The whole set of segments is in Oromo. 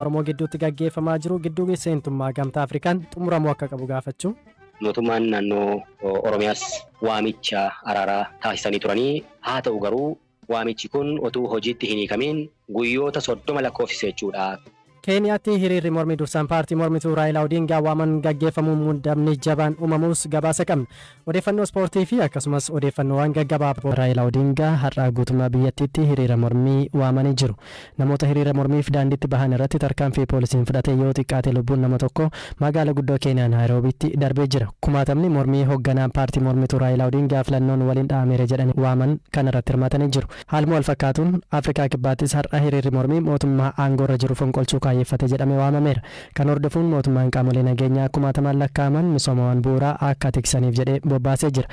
Oromoo gidduutti gaggeeffamaa jiru gidduu seentummaa gamtaa Afrikaan xumuramuu akka qabu gaafachuu. Mootummaan naannoo Oromiyaas waamicha araaraa taasisanii turanii haa ta'u garuu waamichi kun otuu hojiitti hin hiikamin guyyoota 30 lakkoofsise jechuudha. Keeniyaatti hiriirri mormii dursaan paartii mormituu Raayilaa Odingaa waaman gaggeeffamuun muddamni jabaan uumamuus gabaasa qabna. Odeeffannoo ispoortii fi akkasumas odeeffannoowwan gaggabaaboo Raayilaa Odingaa har'aa guutummaa biyyattiitti hiriira mormii waamanii jiru. Namoota hiriira mormiif daandiitti bahan irratti tarkaanfii poolisiin fudhate yoo xiqqaate lubbuun nama tokko magaalaa guddoo Keeniyaan Naayiroobiitti darbee jira. Kumaatamni mormii hoogganaan paartii mormituu Raayilaa Odingaa filannoon waliin dha'ameera jedhanii waaman kan irratti hirmaatanii jiru. Haaluma wal fakkaatuun Afrikaa Kibbaattis har'a hiriirri mormii mootummaa aangoorra jiru fonqolchuu kaayyeffate jedhamee waamameera. Kan hordofuun mootummaan qaamolee nageenyaa kumaatamaan lakkaa'aman misoomawwan bu'uuraa akka tiksaniif jedhee bobbaasee jira.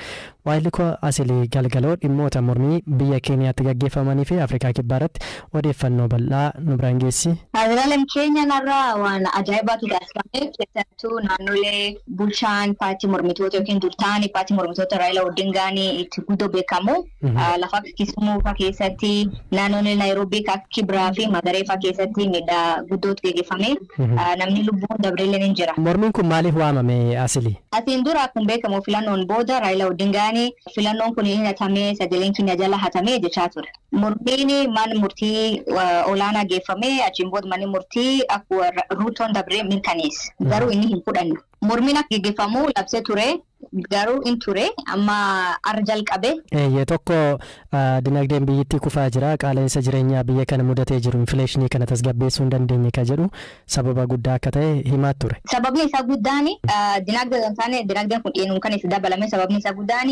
Waayilikoo Asilii Galgaloo dhimmoota mormii biyya Keeniyaatti gaggeeffamanii fi Afrikaa Kibbaarratti odeeffannoo bal'aa nu biraan geessi. Haalaaleen Keeniyaan irraa waan ajaa'ibaatu taasifame keessattuu naannolee bulchaan paartii mormitoota yookiin durtaanii paartii mormitoota Raayilaa Odingaan itti guddoo beekamu lafa akka Kisumu fa'aa keessatti naannolee Naayiroobii akka Kibraa fi Magaree fa'aa keessatti miidhaa guddootu gaggeeffame. Namni lubbuun dabreellee ni jira. Mormiin kun maaliif waamame Asilii? Asiin dura akkuma beekamu filannoon booda Raayilaa Odingaan filannoon kun hin hatamee sagaleen keenya jala hatamee jechaa ture. Mormiin mana murtii olaanaa geeffamee achiin booda manni murtii akka Ruutoon dabree mirkaneesse. Garuu inni hin fudhanne. Mormiin akka gaggeeffamu labsee ture. Garuu in ture amma arra jalqabe. Yoo tokko dinagdeen biyyattii kufaa jira qaala'insa jireenyaa biyya kana mudatee jiru infleeshinii kana tasgabbeessuu hin dandeenye ka jedhu sababa guddaa akka ta'e himaa ture. Sababni isaa guddaan dinagdeen kun dhiyeenuun kan isa dabalame sababni isaa guddaan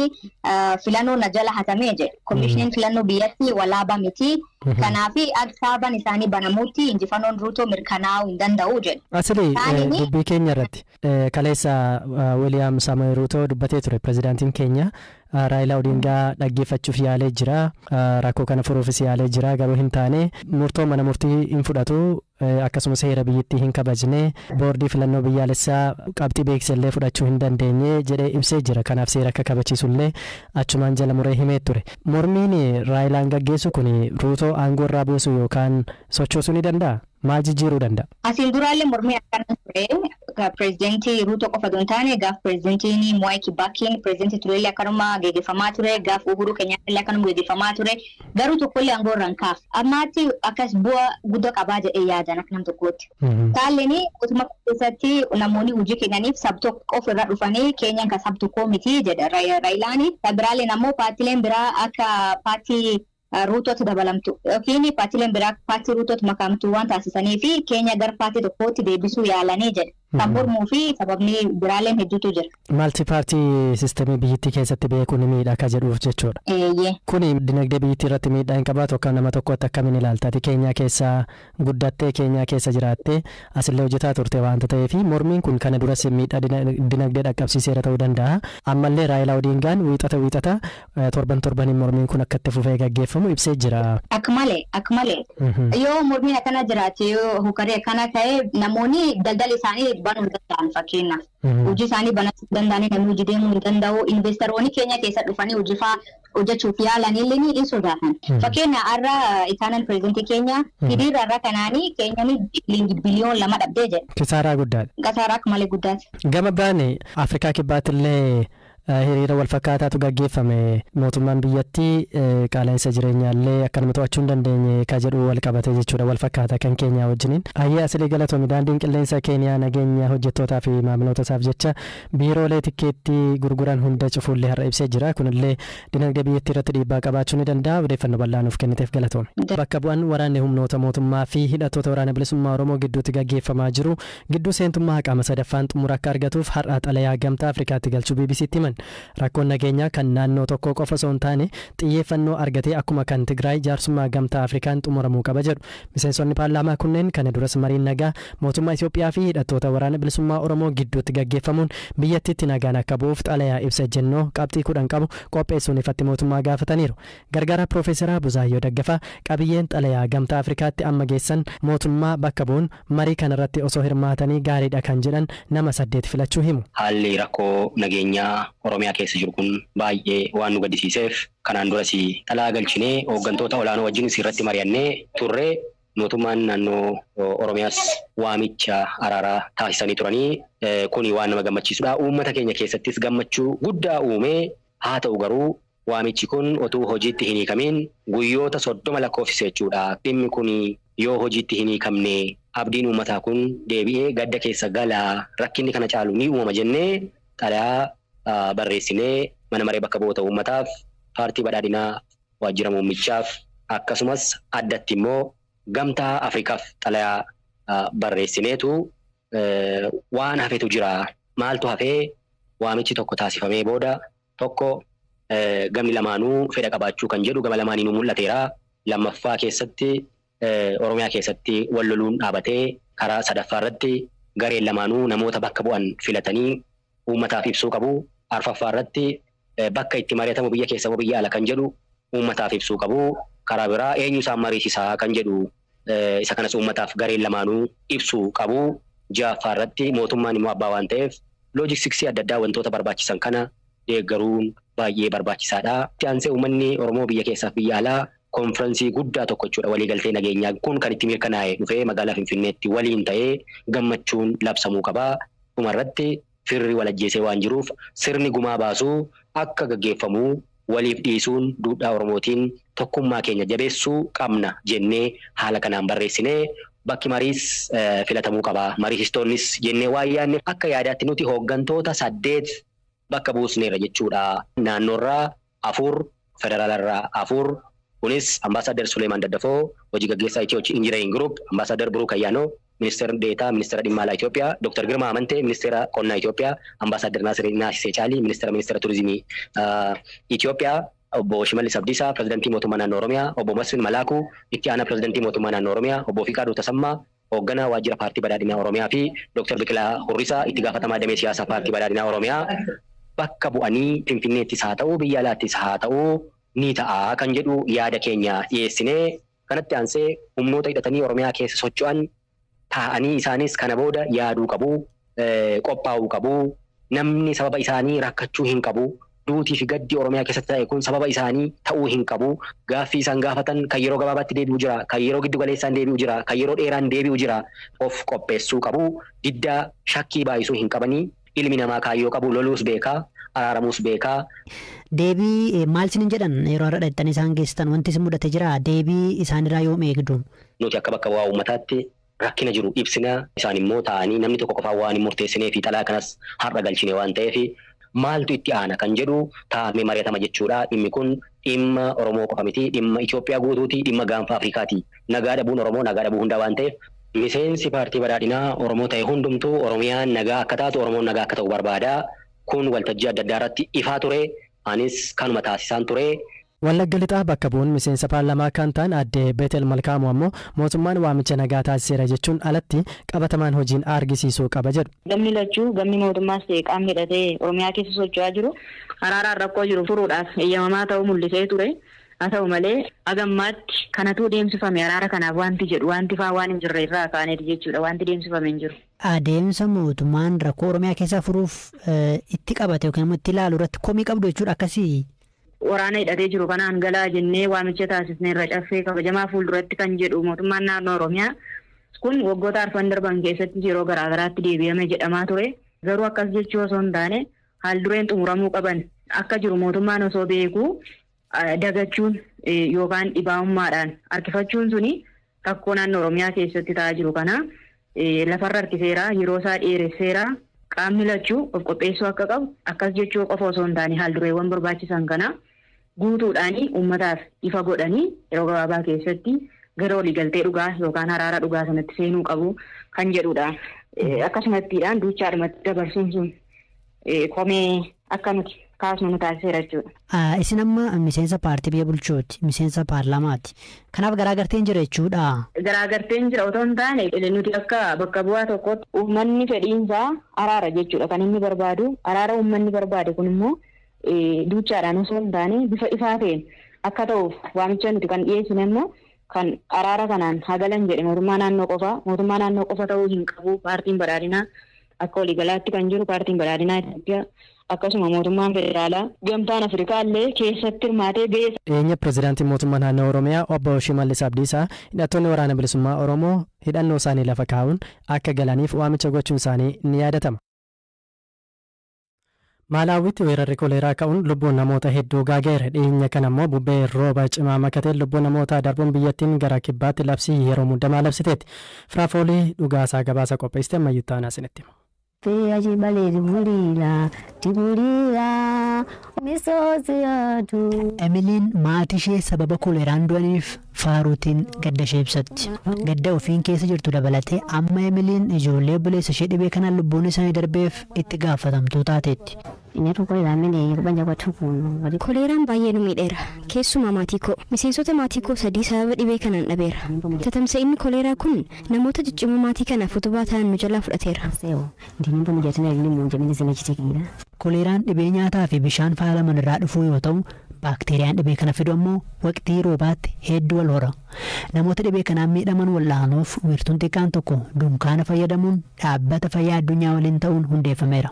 filannoo na jala hatamee jedhe. Koomishiniin filannoo biyyatti walaabaa miti. Kanaaf saabaan isaanii banamuutti injifannoon Ruutoo mirkanaa'uu hin danda'u jedhe. Asilii dubbii keenya irratti kaleessa Wiiliyaam Saamu'eel Ruutoo dubbatee ture pirezidaantiin keenya Raayilaa Odingaa dhaggeeffachuuf yaalee jira rakkoo kana furuufis yaalee jira garuu hin taane murtoo mana murtii hin fudhatu akkasumas heera biyyattii hin kabajne boordii filannoo biyyaalessaa qabxii beeksisallee fudhachuu hin dandeenye jedhee ibsee jira kanaaf seera akka kabachiisullee achumaan jala muree himee ture. Mormiin Raayilaan gaggeessu kun Ruutoo aangoo irraa buusu yookaan sochoosuu ni danda'a? Maal jijjiiruu danda'a? Asiin duraallee mormii akkana ture pirezidentii Ruutoo qofa osoo hin taane gaaf pirezidentiin Mwai Kibaakiin pirezidentii turellee akkanuma gaggeeffamaa ture gaaf Uhuru Kenyaataallee akkanuma gaggeeffamaa ture garuu tokkollee aangoo irraa hin kaaf ammaatti akkas bu'aa guddoo qabaa jedhee yaadan akka nam tokkootti. Taalleen utuma keessatti namoonni hojii kennaniif sab tokko ofirraa dhufanii Keenyaan kan sab tokkoo miti jedha Raayilaan. Biraalleen ammoo paartileen biraa akka paartii Ruutootti dabalamtu yookiin paartileen biraa paartii Ruutootti makamtu waan taasisanii fi Keenya gara paartii tokkootti deebisuu yaalanii jedha. Kan mormuu fi sababni biraaleen hedduutu jira. Maalti paartii siistemii biyyattii keessatti beekuun miidhaa akka jedhuuf jechuudha. Kuni dinagdee biyyattii irratti miidhaa hin qabaatu akka nama tokkotti akkamiin ilaaltaati Keenyaa keessa guddattee Keenyaa keessa jiraattee asillee hojjetaa turte waanta ta'eef mormiin kun kana duras miidhaa dinagdee dhaqqabsiiseera ta'uu danda'a. Ammallee Raayilaa Odingaan wiixata torbaniin mormiin kun akka itti fufee gaggeeffamu ibsee jira. Akka malee yoo mormiin akkana jiraate yoo hukaree akkana ta'e namoonni daldala isaanii banuu danda'an fakkeenyaaf hojii isaanii banachuu danda'anii namni hojii deemuu hin danda'u investoroonni Keenya keessa dhufanii hojii hojjechuuf yaalanillee ni sodaatan. Fakkeenya har'a itaanan pirezidentii Keenya hiriira irra kanaanii Keenyaan biliyoon 2 dhabdee jedhe. Kisaaraa guddaadha. Kisaaraa akka malee guddaati. Gama biraan Afrikaa Kibbaattillee hiriira wal fakkaataatu gaggeeffame mootummaan biyyattii qaala'insa jireenyaallee akkanuma to'achuu hin dandeenye ka jedhu wal qabate jechuudha wal fakkaata kan Keenyaa wajjiniin. Ayyee Asilii Galatoomi daandiin qilleensa Keeniyaa nageenya hojjettootaa fi maamilootaaf jecha biiroolee tikkeettii gurguran hunda cufuullee har'a ibsee jira kunillee dinagdee biyyattii irratti dhiibbaa qabaachuu ni danda'a odeeffannoo bal'aa nuuf kenniteef galatoomi. Bakka bu'aan waraanni humnoota mootummaa fi hidhattoota waraana bilisummaa Oromoo gidduutti gaggeeffamaa jiru gidduu seentummaa qaama sadaffaan xumura akka argatuuf har'a xalayaa gamtaa Afrikaatti galchuu BBC'tti himan. Rakkoon nageenyaa kan naannoo tokko qofa osoo hin taane xiyyeeffannoo argatee akkuma kan Tigraay jaarsummaa gamtaa Afrikaan xumuramuu qaba jedhu. Miseensonni paarlaamaa kunneen kana duras mariin nagaa mootummaa Itoophiyaa fi hidhattoota waraana bilisummaa Oromoo gidduutti gaggeeffamuun biyyattiitti nagaan akka bu'uuf xalayaa ibsa ejjennoo qabxii 10 qabu qopheessuun ifatti mootummaa gaafataniiru. Gargaaraa Piroofeesar Buzaayyoo Daggafaa qabiyyeen xalayaa gamtaa Afrikaatti amma geessan mootummaa bakka bu'uun marii kanarratti osoo hirmaatanii gaariidha kan jedhan nama 8 filachuu himu. Haalli rakkoo nageenyaa Oromiyaa keessa jiru kun baay'ee waan nu gaddisiiseef kanaan duras xalayaa galchinee hooggantoota olaanoo wajjin irratti mari'annee turre mootummaan naannoo Oromiyaas waamicha araaraa taasisanii turanii kuni waan nama gammachiisudha. Uummata keenya keessattis gammachuu guddaa uumee haa ta'u garuu waamichi kun otuu hojiitti hin hiikamiin guyyoota 30 lakkoofsise jechuudha. Dhimmi kun yoo hojiitti hin hiikamne abdiin uummataa kun deebi'ee gadda keessa galaa rakkinni kana caalu ni uumama jennee xalayaa barreessinee mana maree bakka bu'oota uummataaf paartii badhaadhinaa waajjira muummichaaf akkasumas addatti immoo gamtaa Afrikaaf xalayaa barreessineetu waan hafetu jira. Maaltu hafee waamichi tokko taasifamee booda tokko gamni lamaanuu fedha qabaachuu kan jedhu gama lamaaniinuu mul'ateera. Lammaffaa keessatti Oromiyaa keessatti wal loluun dhaabatee karaa sadaffaa irratti gareen lamaanuu namoota bakka bu'an filatanii uummataaf ibsuu qabu. Arfaffaa irratti bakka itti mari'atamu biyya keessa moo biyya ala kan jedhu uummataaf ibsuu qabu. Karaa biraa eenyu isaan mariisisaa kan jedhu isa kanas uummataaf gareen lamaanuu ibsuu qabu. Ja'affaa irratti mootummaan immoo abbaa waan ta'eef loojistiksii adda addaa wantoota barbaachisan kana deeggaruun baay'ee barbaachisaadha. Itti aansee uummanni Oromoo biyya keessaaf biyya alaa konfiraansii guddaa tokko jechuudha. Waliigaltee nageenyaa kun kan itti mirkanaa'e dhufee magaalaa Finfinneetti waliin ta'ee gammachuun labsamuu qaba. Dhumarratti firri walajjeesee waan jiruuf sirni gumaa baasuu akka gaggeeffamu waliif dhiisuun duudhaa Oromootiin tokkummaa keenya jabeessuu qabna jennee haala kanaan barreessinee bakki mariis filatamuu qaba. Mariisistoonnis jennee waan yaadne akka yaadaatti nuti hooggantoota 8 bakka buusneerra jechuudha. Naannoorraa 4, federaalarraa 4. Kunis Ambaasaadder Suleemaan Daddafoo, hojii gaggeessaa Itiyoo Injiniring Group, Ambaasaadder Buruuk Ayyaanoo, Ministeera Deetaa, Ministeera Dhimma Alaa Itoophiyaa, Dr. Girmaa Amantee, Ministeera Qonnaa Itoophiyaa, Ambaasaadder Naasir Naasisee Caalii, Ministeera Turizimii Itoophiyaa, Obbo Shimallis Abdiisaa, Pireezidantii Mootummaa Naannoo Oromiyaa, Obbo Masfin Malaakuu, Itti Aanaa Pireezidantii Mootummaa Naannoo Oromiyaa, Obbo Fiqaaduu Tasammaa, hoogganaa waajjira paartii badhaadhinaa Oromiyaa fi Dr. Biqilaa Hurrisaa, itti gaafatamaa damee siyaasaa paartii badhaadhinaa Oromiyaa bakka bu'anii Finfinneettis haa ta'uu biyya alaattis haa ta'uu ni ta'a kan jedhu yaada keenya dhiyeessinee kanatti aansee humnoota hidhatanii Oromiyaa keessa socho'an taa'anii isaanis kana booda yaaduu qabu, qophaa'uu qabu, namni sababa isaanii rakkachuu hin qabu. Duutii fi gaddi Oromiyaa keessatti ta'e kun sababa isaanii ta'uu hin qabu. Gaaffii isaan gaafatan kan yeroo gabaabaatti deebi'u jira, kan yeroo giddu galeessaan deebi'u jira, kan yeroo dheeraan deebi'u jira. Of qopheessuu qabu. Diddaa shakkii baay'isuu hin qabanii. Ilmi namaa kaayyoo qabu loluus beekaa, araaramuus beekaa. Deebii maal isiniin jedhan yeroo har'a dhaqxanii isaan geessitan wanti isin mudate jira? Deebii isaanirraa yoom eegdu? Nuti akka bakka bu'aa uummataatti rakkina jiru ibsina. Isaan immoo taa'anii namni tokko qofaan waan hin murteessinee fi xalaa kanas har'a galchine waan ta'eef maaltu itti aana kan jedhu taa'amee mari'atama jechuudha. Dhimmi kun dhimma Oromoo qofa miti, dhimma Itoophiyaa guutuuti, dhimma gaanfa Afrikaati. Nagaa dhabuun Oromoo nagaa dhabuu hundaa waan ta'eef miseensi paartii badhaadhinaa Oromoo ta'e hundumtuu Oromiyaan nagaa akka taatu, Oromoon nagaa akka ta'u barbaada. Kun waltajjii adda addaa irratti ifaa ture. Anis kanuma taasisaan ture. Wallagga Lixaa bakka bu'uun miseensa paarlamaa kan ta'an adde Beetel Malkaamuu ammoo mootummaan waamicha nagaa taasiseera jechuun alatti qabatamaan hojiin argisiisuu qaba jedhu. Gamni lachuu gamni mootummaas ta'e qaamni hidhatee Oromiyaa keessa socho'aa jiru araaraan rakkoo jiru furuudhaaf eeyyamamaa ta'uu mul'isee ture. Haa ta'u malee agammaatti kanatu deemsifame araara kanaaf wanti jedhu wanti faa waan hin jirre irraa kaaneeti jechuudha. Wanti deemsifame hin jiru. Adeemsa mootummaan rakkoo Oromiyaa keessa furuuf itti qabate yookiin immoo itti ilaalu irratti komii qabdu jechuudha akkasii. Waraana hidhatee jiru kanaan galaa jennee waamicha taasisnee irra caffee kabajamaa fuulduratti kan jedhu mootummaan naannoo Oromiyaa kun waggoota arfan darban keessatti yeroo garaagaraatti deebi'ame jedhamaa ture. Garuu akkas jechuu osoo hin taane haal dureen xumuramuu qaban akka jiru mootummaan osoo beekuu dagachuun yookaan dhibaa'ummaadhaan harkifachuun suni rakkoo naannoo Oromiyaa keessatti ta'aa jiru kana lafarra harkiseera, yeroo isaa dheeresseera. Qaamni lachuu of qopheessuu akka qabu akkas jechuu qofa osoo hin taane haal dureewwan barbaachisan kana guutuudhaanii uummataaf ifa godhanii yeroo gabaabaa keessatti gara waliigaltee dhugaa yookaan araara dhugaa sanatti seenuu qabu kan jedhudha. Akkasumattiidhaan duuchaadhumatti dabarsuun sun komee akka nuti kaasnu nu taasiseera jechuudha. Isin amma miseensa paartii biyya bulchooti, miseensa paarlamaati. Kanaaf garaagarteen jira jechuudha. Garaagarteen jira otoo hin taane nuti akka bakka bu'aa tokkotti uummanni fedhiinsaa araara jechuudha kan inni barbaadu. Araara uummanni barbaade kun immoo duuchaadhaan osoo hin taane bifa ifaa ta'een akka ta'uuf waamicha nuti kan dhiyeessine immoo kan araara kanaan hagalan jedhe mootummaa naannoo qofa ta'uu hin qabu. Paartiin badhaadhinaa akka waliigalaatti kan jiru paartiin badhaadhinaa Itoophiyaa akkasuma mootummaan federaalaa gamtaan Afrikaa illee keessatti hirmaatee ga'ee. Dhiyeenya pirezidaantii mootummaa naannoo Oromiyaa obbo Shimallis Abdiisaa hidhattoonni waraana bilisummaa Oromoo hidhannoo isaanii lafa kaa'uun akka galaniif waamicha gochuun isaanii ni yaadatama. Maalaawitti weerarri koleeraa ka'uun lubbuun namoota hedduu gaageera. Dhiyeenya kana immoo bubbee rooba cimaa makatee lubbuun namoota darbuun biyyattiin gara kibbaatti labsii yeroo muddamaa labsiteetti. Firaafoolii dhugaasaa gabaasa qopheessite ammayyuu taanaa isinitti hima. Emiliin maatii ishee sababa koleeraan du'aniif faaruutiin gadda ishee ibsatti. Gadda ofiin keessa jirtu dabalatee amma Emiliin ijoollee obboleessa ishee dhibee kanaan lubbuun isaanii darbeef itti gaafatamtuu taateetti. Koleeraan baay'ee nu miidheera. Keessumaa maatii koo. Miseensota maatii koo 3 sababa dhibee kanaan dhabeera. Tatamsa'inni koleeraa kun namoota ciccimoo maatii kanaaf utubaa ta'an nu jalaa fudhateera. Koleeraan dhibee nyaataa fi bishaan faalaman irraa dhufuu yoo ta'u, baakteeriyaan dhibee kana fidu ammoo waqtii roobaatti hedduu wal hora. Namoota dhibee kanaan miidhaman wallaanuuf wiirtuun xiqqaan tokko dunkaana fayyadamuun dhaabbata fayyaa addunyaa waliin ta'uun hundeeffameera.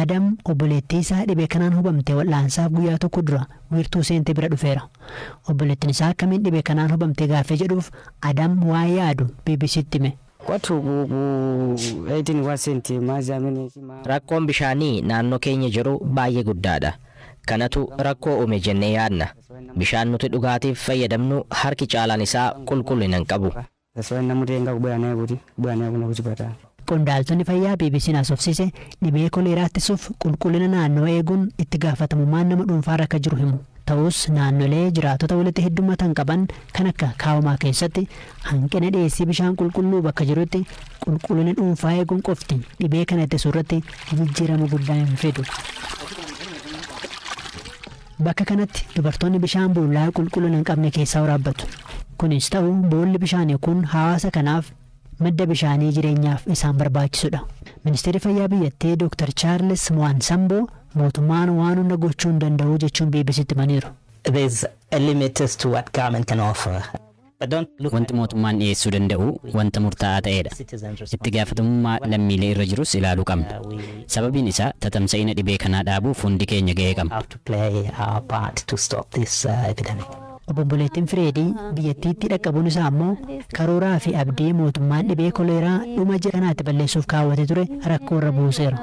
Adam obboleettii isaa dhibee kanaan hubamte wal'aansaaf guyyaa tokko dura wiirtuu seente bira dhufeera. Obboleettiin isaa akkamiin dhibee kanaan hubamte gaaffii jedhuuf Adam waa yaadu BBC'tti hime. Rakkoon bishaanii naannoo keenya jiru baay'ee guddaadha. Kanatu rakkoo uume jennee yaadna. Bishaan nuti dhugaatiif fayyadamnu harki caalaan isaa qulqullina hin qabu. Qondaaltonni fayyaa BBC'n haasofsiise dhibee koleeraa ittisuuf qulqullina naannoo eeguun itti gaafatamummaan nama dhuunfaarra akka jiru himu. Ta'us naannolee jiraatota walitti heddumatan qaban kan akka Kaawomaa keessatti hanqina dhiyeessii bishaan qulqulluu bakka jirutti qulqullina dhuunfaa eeguun qofti dhibee kana ittisuu irratti jijjiirama guddaa hin fidu. Bakka kanatti dubartoonni bishaan bullaa qulqullina hin qabne keessaa waraabbatu. Kunis ta'u boolli bishaanii kun hawaasa kanaaf madda bishaanii jireenyaaf isaan barbaachisudha. Ministeerri fayyaa biyyattii Dr. Charles Mwansambo mootummaan waan hunda gochuu hin danda'u jechuun BBC'tti himaniiru. There's a limit to what government can offer. Wanti mootummaan dhiyeessuu danda'u wanta murtaa'aa ta'edha. Itti gaafatamummaa lammiilee irra jirus ilaaluu qabna. Sababiin isaa tatamsa'ina dhibee kanaa dhaabuuf hundi keenya gahee qabna. Obomboleettiin Fireedii biyyattiitti dhaqqabuun isaa ammoo karooraa fi abdii mootummaan dhibee koleeraa dhuma jedhanaatti balleessuuf kaawwate ture rakkoo irra buuseera.